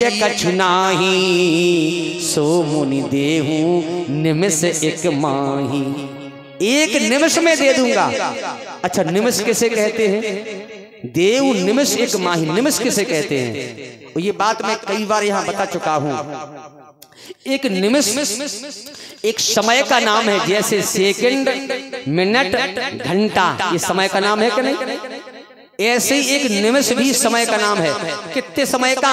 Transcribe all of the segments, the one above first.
कछु नाही सो मुनि देहू निमिष एक माही। एक निमिष में दे दूंगा। अच्छा, निमिष किसे कहते हैं? देव निमिष एक माही, निमिष किसे कहते हैं? ये बात मैं कई बार यहाँ बता चुका हूं। एक निमिष एक समय का नाम है, जैसे सेकंड, मिनट, घंटा, ये समय का नाम है कि नहीं? ऐसे ही एक निमिष भी समय का नाम है। कितने समय का?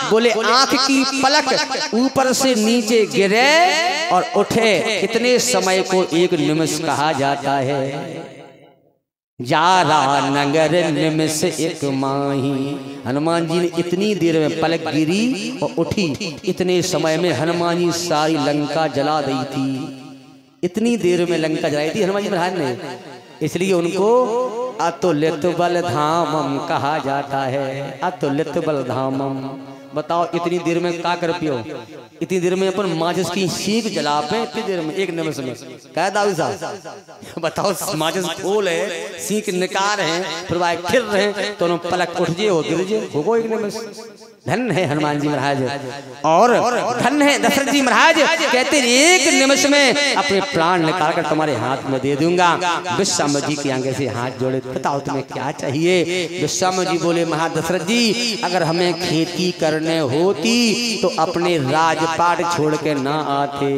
बोले आंख की पलक ऊपर से नीचे गिरे और उठे, इतने समय को एक निमिष कहा जाता है। जारा नगर निमिष एक माही। हनुमान जी ने इतनी देर में पलक गिरी और उठी, इतने समय में हनुमान जी सारी लंका जला दी थी। इतनी देर में लंका जलाई थी हनुमान जी महाराज ने, इसलिए उनको अतुलित बल धामम कहा जाता है। अतुलित बल धामम। बताओ इतनी देर में क्या कर पियो? इतनी देर में अपन माचिस की सीख जला पे, इतनी देर में एक निमिष में कह दाऊ साहब। बताओ माचिस फूल है, सीख निकार है, फिर भाई फिर रहे तो पलक उठ जे हो गिर जे होगो एक निमिष। धन है हनुमान जी महाराज और धन है दशरथ जी महाराज। कहते एक निमिष में अपने प्राण निकाल कर तुम्हारे हाथ में दे दूंगा। विश्वामित्र जी के आगे से हाथ जोड़े, बताओ तुम्हें क्या चाहिए? विश्वामित्र जी बोले, महादशरथ जी अगर हमें खेती करने होती तो अपने राजपाट छोड़ के ना आते।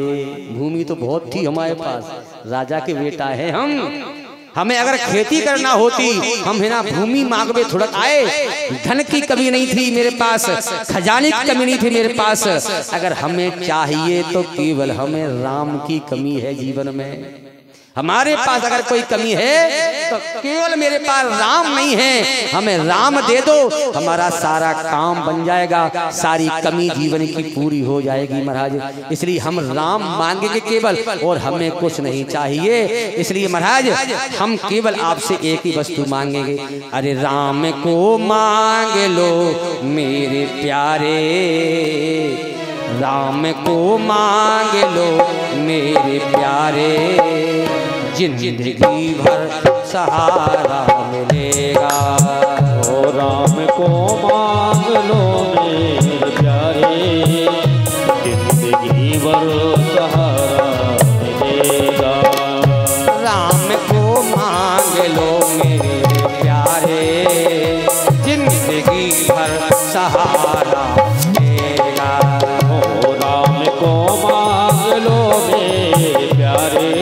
भूमि तो बहुत थी हमारे पास, राजा के बेटा है हम। हमें अगर खेती करना होती हम है ना भूमि मांगवे थोड़ा आए। धन की कमी नहीं थी मेरे पास, खजाने की कमी नहीं थी मेरे पास। अगर हमें चाहिए तो केवल हमें राम की कमी है जीवन में। हमारे पास अगर कोई कमी है तो केवल मेरे पास राम नहीं है। हमें राम दे दो, हमारा सारा काम बन जाएगा, सारी कमी जीवन की पूरी हो जाएगी महाराज। इसलिए हम राम मांगेंगे केवल, और हमें कुछ नहीं चाहिए। इसलिए महाराज हम केवल आपसे एक ही वस्तु मांगेंगे। अरे राम को मांग लो मेरे प्यारे, राम को मांग लो मेरे प्यारे, जिंदगी भर सहारा मिलेगा। ओ राम को मांग लो मेरे प्यारे, जिंदगी भर सहारा मिलेगा। राम को मांग लो मेरे प्यारे, जिंदगी भर सहारा मिलेगा। ओ राम को मांग लो मेरे प्यारे,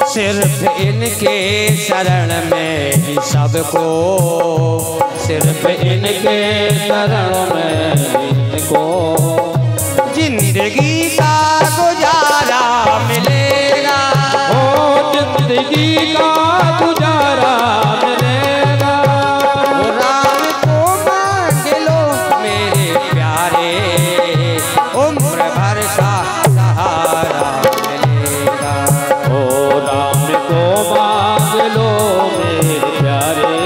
सिर्फ इनके शरण में ही सबको, सिर्फ इनके शरण में इनको जिंदगी का गुजारा मिलेगा। ओ जिंदगी का गुजारा मिलेगा। राम को मांग लो मेरे प्यारे, उम्र भर का सहारा मिलेगा। ओ राम को मांग लो मेरे प्यारे,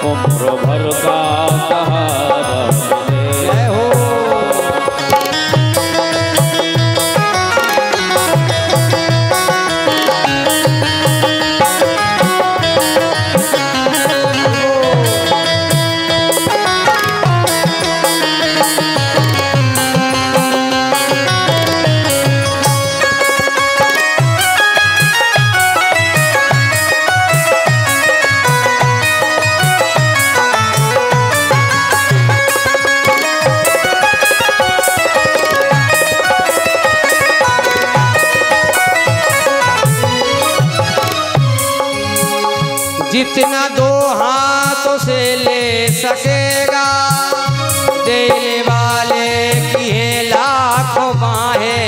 उम्र भर का सहारा मिलेगा। हो जितना दो हाथों से ले सकेगा, देने वाले की है लाखों बाहें।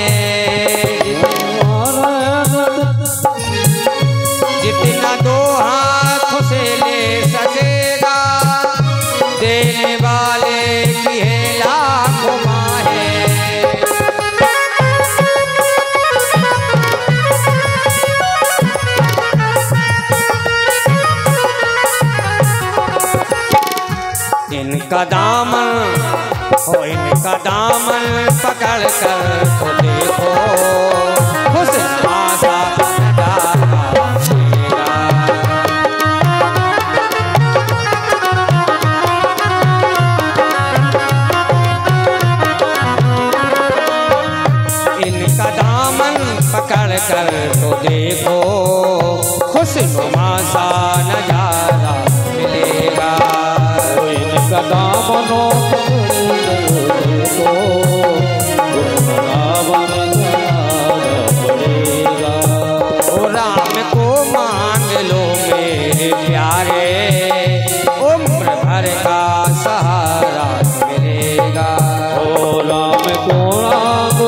जितना दो हाथों से ले सकेगा, देने वाले की है लाखों बाहें। इनका दामन हो, इनका दामन पकड़ कर तो देखो, खुश आजा प्यारे उम्र भर का सहारा मिलेगा। ओ राम को राम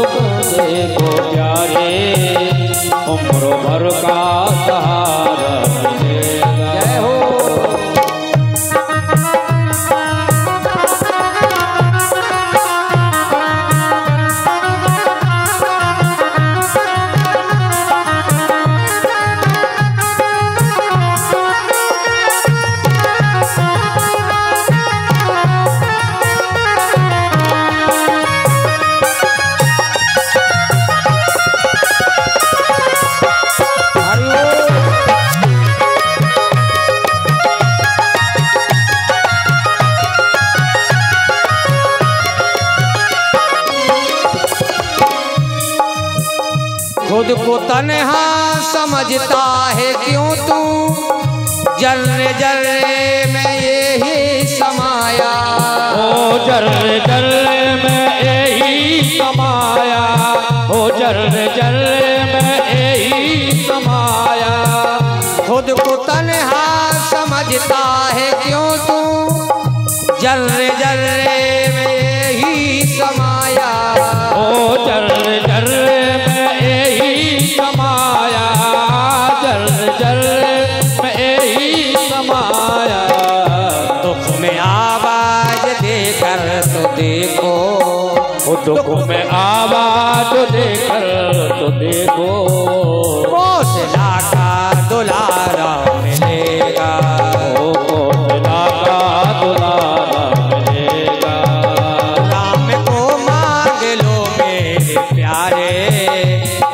देखो प्यारे उम्र भर का सहारा मिलेगा। जय हो। खुद को तन्हा समझता है क्यों तू, जर्रे जर्रे में यही समाया। ओ जर्रे जर्रे में यही समाया, ओ जर्रे जर्रे में यही समाया। खुद को तन्हा समझता है क्यों तू, जर्रे जर्रे में यही समाया। ओ जर्रे जर्रे में यही समाया, जर्रे जर्रे में यही समाया। दुख में आवाज देकर तो देखो, ओ दुख में आवाज देकर तो देखो, कौशला का दुलारा मिलेगा। ओ कौशला का दुलारा मिलेगा। राम को मांग लो मेरे प्यारे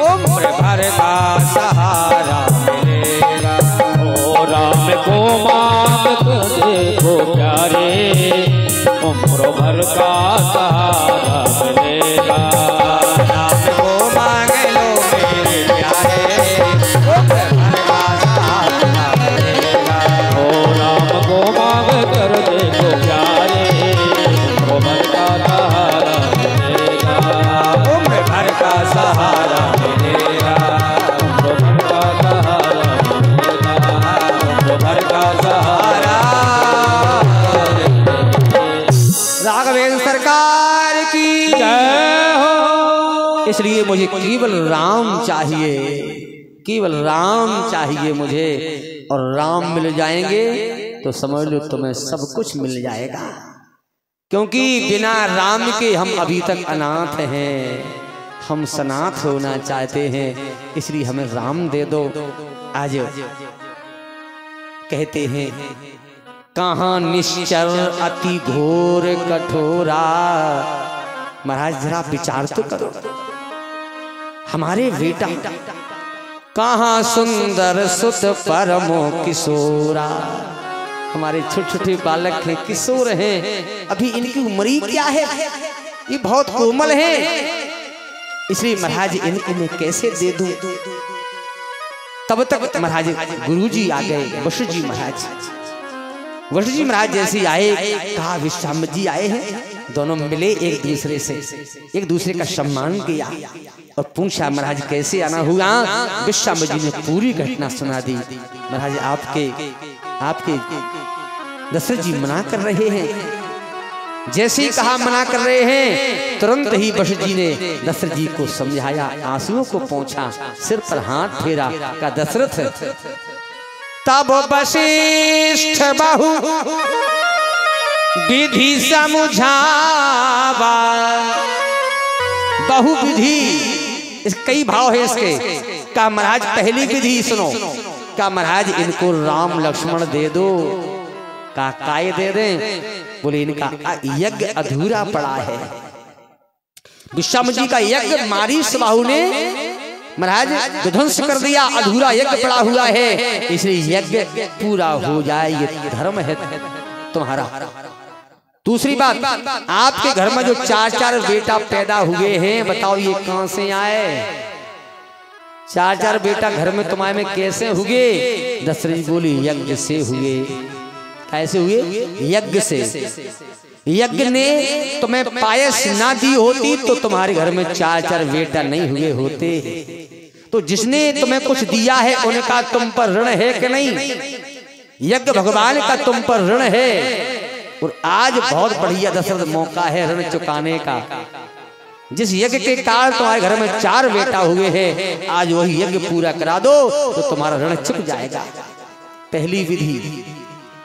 उम्र भर का सहारा मिलेगा। ओ राम को मांग देखो प्यारे उम्र भर का सहारा मिलेगा। राम को मांग लो मेरे प्यारे उम्र भर का सहारा मिलेगा। ओ राम को मांग कर देखो प्यारे उम्र भर का सहारा मिलेगा। उम्र भर का सहारा मिलेगा। उम्र भर का सहारा मिलेगा। उम्र भर का सहारा। राघवेंद्र सरकार की जय हो। इसलिए मुझे केवल राम चाहिए, केवल राम चाहिए मुझे। और राम मिल जाएंगे तो समझ लो तुम्हें सब कुछ मिल जाएगा। क्योंकि बिना राम के हम अभी तक अनाथ हैं, हम सनाथ होना चाहते हैं, इसलिए हमें राम दे दो। आज कहते हैं कहाँ निश्चर अति घोर कठोरा। महाराज जरा विचार तो करो, हमारे बेटा कहाँ सुंदर सुत परमो किशोरा। हमारे छोटे छोटे बालक हैं, किशोर हैं, अभी इनकी उम्र ही क्या है, ये बहुत कोमल हैं। इसलिए महाराज इनको मैं कैसे दे दूं। तब तक महाराज गुरुजी आ गए, वशिष्ठ जी महाराज। वशिष्ठ जी महाराज जैसे आए, कहा विश्वामित्र जी आए हैं। दोनों मिले एक दूसरे से, एक दूसरे का सम्मान किया और पूछा महाराज कैसे आना हुआ। विश्वामित्र जी ने पूरी घटना सुना दी। महाराज आपके दशरथ जी मना कर रहे हैं। जैसे ही कहा मना कर रहे हैं, तुरंत ही वशिष्ठ जी ने दशरथ जी को समझाया, आंसुओं को पोंछा, सिर पर हाथ फेरा, का दशरथ। तब वशिष्ठ बहु विधि समझावा। बहु विधि, कई भाव है इसके। का महाराज पहली विधि सुनो, का महाराज इनको राम लक्ष्मण दे दो। का काय दे दें? बोले इनका यज्ञ अधूरा पड़ा है। विश्वामित्र जी का यज्ञ मारीच बाहु ने महाराज विध्वंस कर दिया, अधूरा यज्ञ पड़ा हुआ है, इसलिए यज्ञ पूरा हो जाए, ये धर्म है तुम्हारा। दूसरी बात, आपके घर में जो 4-4 बेटा पैदा हुए हैं, बताओ ये कहां से आए? 4-4 बेटा घर में तुम्हारे में कैसे हुए? दशरथ जी बोली यज्ञ से हुए। कैसे हुए? यज्ञ से। यज्ञ ने तुम्हें पायस ना दी होती तो तुम्हारे घर में 4-4 बेटा नहीं हुए होते। तो जिसने तुम्हें कुछ दिया है उनका तुम पर ऋण है कि नहीं? यज्ञ भगवान का तुम पर ऋण है और आज बहुत बढ़िया दशरथ मौका है ऋण चुकाने का। जिस यज्ञ के कारण तुम्हारे घर में 4 बेटा हुए हैं, आज वही यज्ञ पूरा करा दो तो तुम्हारा ऋण चुक जाएगा। पहली विधि।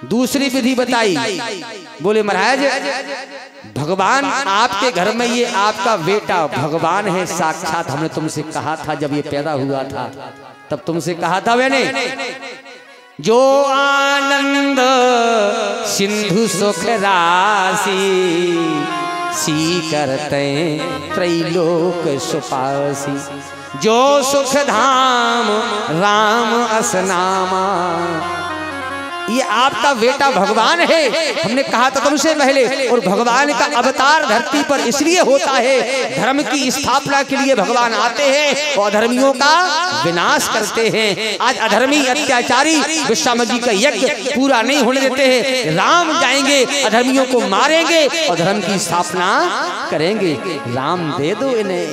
दूसरी विधि बताई, बोले महाराज भगवान आपके घर में ये आपका बेटा भगवान है साक्षात। हमने तुमसे कहा था जब ये पैदा हुआ था, तब तुमसे कहा था मैंने, जो आनंद सिंधु सुख राशि सी करते त्रैलोक सुपासी, जो सुख धाम राम असनामा। ये आपका बेटा भगवान है, हमने कहा था तुमसे पहले। और भगवान का अवतार धरती पर इसलिए होता है, धर्म की स्थापना के लिए भगवान आते हैं और अधर्मियों का विनाश करते हैं। आज अधर्मी अत्याचारी विश्वामित्र जी का यज्ञ पूरा नहीं होने देते हैं। राम जाएंगे, अधर्मियों को मारेंगे और धर्म की स्थापना करेंगे। राम दे दो इन्हें,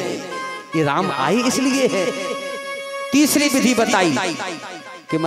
ये राम आए इसलिए है। तीसरी विधि बताई कि